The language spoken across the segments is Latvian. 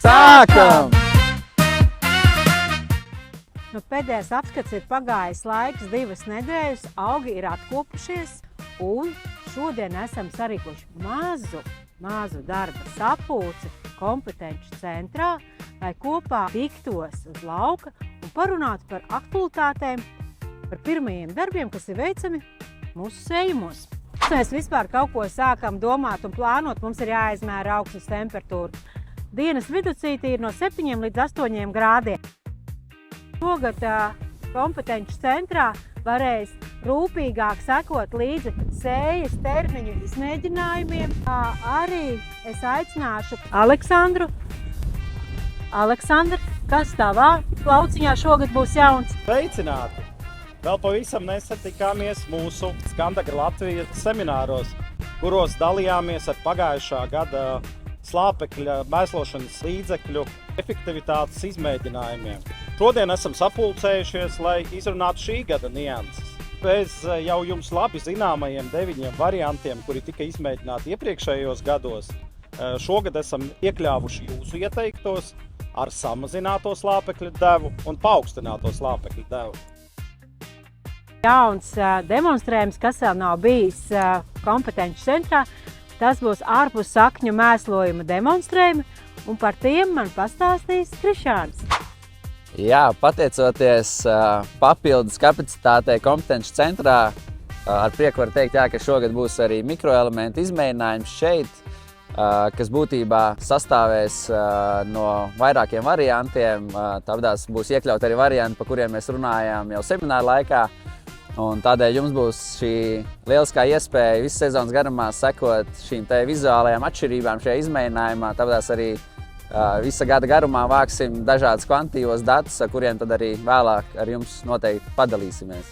Sākam! Nu, pēdējais apskats ir pagājis laiks 2 nedēļas, augi ir atkopušies un šodien esam sarīkojuši mazu darba sapulci kompetenču centrā, lai kopā tiktos uz lauka un parunātu par aktualitātēm, par pirmajiem darbiem, kas ir veicami mūsu sējumos. Mēs vispār kaut ko sākam domāt un plānot, mums ir jāizmēra augsnes temperatūra. Dienas viducītī ir no 7 līdz 8 grādiem. Šogad kompetenču centrā varēs rūpīgāk sekot līdzi sējas termiņu izmēģinājumiem. Arī es aicināšu Aleksandru. Aleksandr, kas tavā lauciņā šogad būs jauns? Sveicināti! Vēl pavisam nesen tikāmies mūsu Skandagra Latvijas semināros, kuros dalījāmies ar pagājušā gada slāpekļa mēslošanas līdzekļu efektivitātes izmēģinājumiem. Šodien esam sapulcējušies, lai izrunātu šī gada nianses. Pēc jau jums labi zināmajiem 9 variantiem, kuri tika izmēģināti iepriekšējos gados, šogad esam iekļāvuši jūsu ieteiktos ar samazināto slāpekļa devu un paaugstināto slāpekļa devu. Jauns demonstrējums, kas vēl nav bijis kompetenču centrā, tas būs ārpus sakņu mēslojuma demonstrējumi, un par tiem man pastāstīs Krišāns. Jā, pateicoties papildus kapacitātei kompetenču centrā, ar prieku var teikt, ka šogad būs arī mikroelementu izmēģinājums šeit, kas būtībā sastāvēs no vairākiem variantiem. Tāpēc būs iekļaut arī varianti, par kuriem mēs runājām jau semināru laikā. Un tādēļ jums būs šī lieliskā iespēja visu sezonas garumā sekot šīm te vizuālajām atšķirībām šajā izmēģinājumā. Tāpēc arī visa gada garumā vāksim dažādus kvantitīvos datus, ar kuriem tad arī vēlāk ar jums noteikti padalīsimies.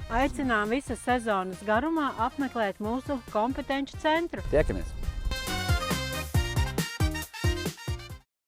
Aicinām visas sezonas garumā apmeklēt mūsu kompetenču centru. Tiekamies!